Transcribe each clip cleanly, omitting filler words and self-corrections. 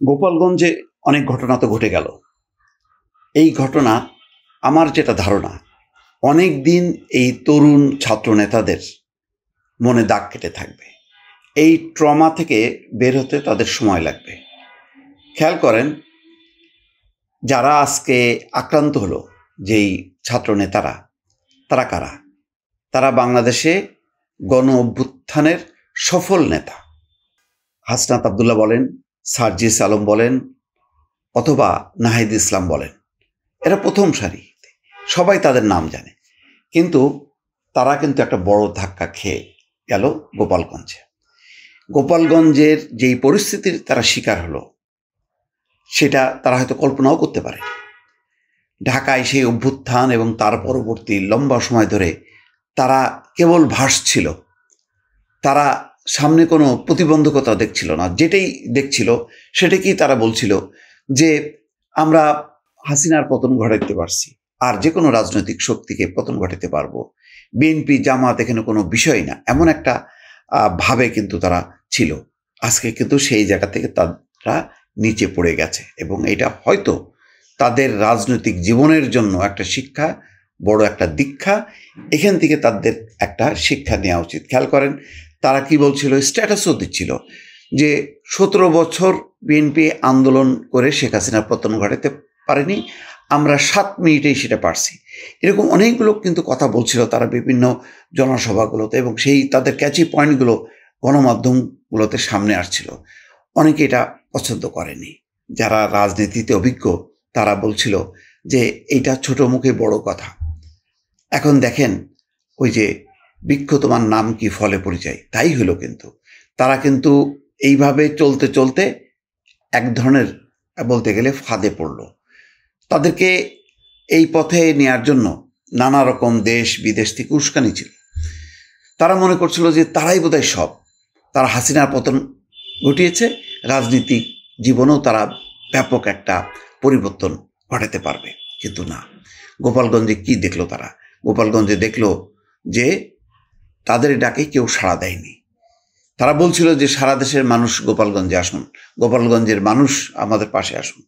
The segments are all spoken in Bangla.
গোপালগঞ্জে অনেক ঘটনা তো ঘটে গেল। এই ঘটনা আমার যেটা ধারণা, অনেক দিন এই তরুণ ছাত্র নেতাদের মনে দাগ কেটে থাকবে। এই ট্রমা থেকে বের হতে তাদের সময় লাগবে। খেয়াল করেন, যারা আজকে আক্রান্ত হলো, যেই ছাত্র নেতারা, তারা কারা? তারা বাংলাদেশে গণ অভ্যুত্থানের সফল নেতা। হাসনাত আবদুল্লাহ বলেন, সার্জিস আলম বলেন, অথবা নাহিদ ইসলাম বলেন, এরা প্রথম সারি, সবাই তাদের নাম জানে। কিন্তু তারা কিন্তু একটা বড় ধাক্কা খেয়ে গেল গোপালগঞ্জে। গোপালগঞ্জের যেই পরিস্থিতির তারা শিকার হলো, সেটা তারা হয়তো কল্পনাও করতে পারে। ঢাকায় সেই অভ্যুত্থান এবং তার পরবর্তী লম্বা সময় ধরে তারা কেবল ভাসছিল। তারা সামনে কোনো প্রতিবন্ধকতা দেখছিল না। যেটাই দেখছিল সেটাকেই তারা বলছিল যে আমরা হাসিনার পতন ঘটাতে পারছি, আর যে কোনো রাজনৈতিক শক্তিকে পতন ঘটাতে পারবো। বিএনপি জামাত এখানে কোনো বিষয় না, এমন একটা ভাবে কিন্তু তারা ছিল। আজকে কিন্তু সেই জায়গা থেকে তারা নিচে পড়ে গেছে, এবং এটা হয়তো তাদের রাজনৈতিক জীবনের জন্য একটা শিক্ষা, বড় একটা দীক্ষা। এখান থেকে তাদের একটা শিক্ষা নেওয়া উচিত। খেয়াল করেন, তারা কি বলছিল, স্ট্যাটাসও দিচ্ছিল যে 17 বছর বিএনপি আন্দোলন করে শেখ হাসিনার পতন ঘটাতে পারেনি, আমরা 7 মিনিটেই সেটা পারছি। এরকম অনেকগুলো কিন্তু কথা বলছিল তারা বিভিন্ন জনসভাগুলোতে, এবং সেই তাদের ক্যাচি পয়েন্টগুলো গণমাধ্যমগুলোতে সামনে আসছিল। অনেকে এটা পছন্দ করেনি। যারা রাজনীতিতে অভিজ্ঞ তারা বলছিল যে এটা ছোট মুখে বড় কথা। এখন দেখেন, ওই যে বৃক্ষ তোমার নাম কি ফলে পরিচয়, তাই হলো। কিন্তু তারা কিন্তু এইভাবে চলতে চলতে এক ধরনের বলতে গেলে ফাঁদে পড়লো। তাদেরকে এই পথে নেওয়ার জন্য নানা রকম দেশ বিদেশ থেকে উস্কানি ছিল। তারা মনে করছিল যে তারাই বোধহয় সব, তারা হাসিনার পতন ঘটিয়েছে, রাজনীতিক জীবনেও তারা ব্যাপক একটা পরিবর্তন ঘটাতে পারবে। কিন্তু না, গোপালগঞ্জে কি দেখলো তারা? গোপালগঞ্জে দেখলো যে তাদের ডাকে কেউ সাড়া দেয়নি। তারা বলছিল যে সারা দেশের মানুষ গোপালগঞ্জে আসুন, গোপালগঞ্জের মানুষ আমাদের পাশে আসুন,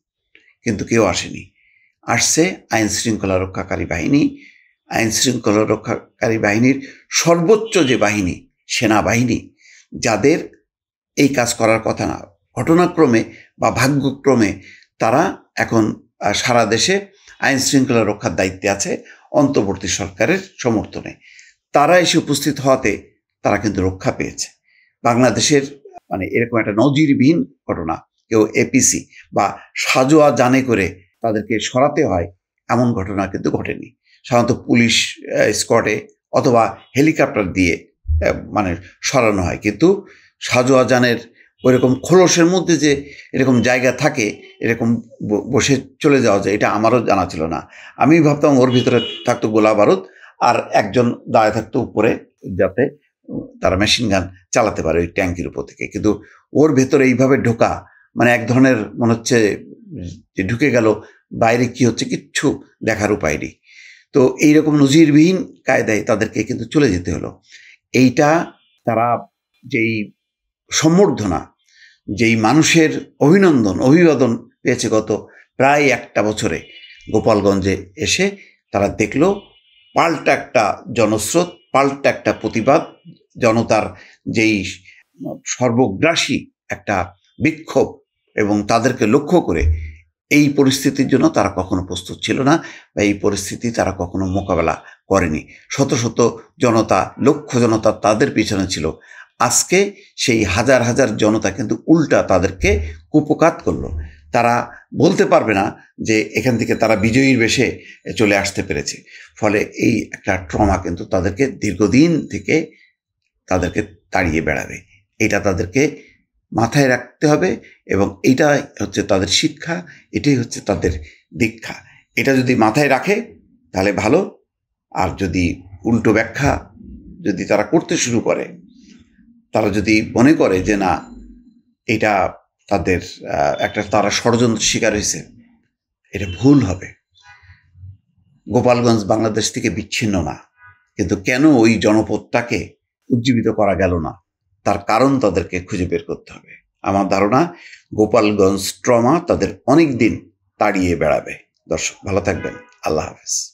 কিন্তু কেউ আসেনি। আসছে আইন শৃঙ্খলা রক্ষাকারী বাহিনী। আইন শৃঙ্খলা রক্ষাকারী বাহিনীর সর্বোচ্চ যে বাহিনী, সেনাবাহিনী, যাদের এই কাজ করার কথা না, ঘটনাক্রমে বা ভাগ্যক্রমে তারা এখন সারা দেশে আইন শৃঙ্খলা রক্ষার দায়িত্বে আছে অন্তর্বর্তী সরকারের সমর্থনে। তারা এসে উপস্থিত হওয়াতে তারা কিন্তু রক্ষা পেয়েছে। বাংলাদেশের এরকম একটা নজিরবিহীন ঘটনা, কেউ এপিসি বা সাজোয়া জানে করে তাদেরকে সরাতে হয়, এমন ঘটনা কিন্তু ঘটেনি। সাধারণত পুলিশ স্কোয়াডে অথবা হেলিকপ্টার দিয়ে সরানো হয়। কিন্তু সাজোয়া জানের ওইরকম খোলসের মধ্যে যে এরকম জায়গা থাকে, এরকম বসে চলে যাওয়া যায়, এটা আমারও জানা ছিল না। আমি ভাবতাম ওর ভিতরে থাকতো গোলা বারুদ, আর একজন দাঁড়িয়ে থাকতো উপরে, যাতে তারা মেশিন গান চালাতে পারে ওই ট্যাঙ্কির উপর থেকে। কিন্তু ওর ভেতরে এইভাবে ঢোকা এক ধরনের মনে হচ্ছে যে ঢুকে গেল, বাইরে কি হচ্ছে কিচ্ছু দেখার উপায় নেই। তো এইরকম নজিরবিহীন কায়দায় তাদেরকে কিন্তু চলে যেতে হলো। এইটা তারা যেই সম্বর্ধনা, যেই মানুষের অভিবাদন পেয়েছে গত প্রায় 1 বছরে, গোপালগঞ্জে এসে তারা দেখলো পাল্টা একটা জনস্রোত, পাল্টা একটা প্রতিবাদ, জনতার যেই সর্বগ্রাসী একটা বিক্ষোভ, এবং তাদেরকে লক্ষ্য করে এই পরিস্থিতির জন্য তারা কখনো প্রস্তুত ছিল না, বা এই পরিস্থিতি তারা কখনো মোকাবেলা করেনি। শত শত জনতা, লক্ষ জনতা তাদের পিছনে ছিল। আজকে সেই হাজার হাজার জনতা কিন্তু উল্টা তাদেরকে কুপকাত করলো। তারা বলতে পারবে না যে এখান থেকে তারা বিজয়ীর বেশে চলে আসতে পেরেছে। ফলে এই একটা ট্রমা কিন্তু তাদেরকে দীর্ঘদিন থেকে তাদেরকে তাড়িয়ে বেড়াবে। এটা তাদেরকে মাথায় রাখতে হবে, এবং এইটাই হচ্ছে তাদের শিক্ষা, এটাই হচ্ছে তাদের দীক্ষা। এটা যদি মাথায় রাখে তাহলে ভালো, আর যদি উল্টো ব্যাখ্যা যদি তারা করতে শুরু করে, তারা যদি মনে করে যে না, এটা তাদের তারা ষড়যন্ত্র শিকার হয়েছে, এটা ভুল হবে। গোপালগঞ্জ বাংলাদেশ থেকে বিচ্ছিন্ন না, কিন্তু কেন ওই জনপদটাকে উজ্জীবিত করা গেল না, তার কারণ তাদেরকে খুঁজে বের করতে হবে। আমার ধারণা গোপালগঞ্জ ট্রমা তাদের অনেক দিন তাড়িয়ে বেড়াবে। দর্শক ভালো থাকবেন, আল্লাহ হাফেজ।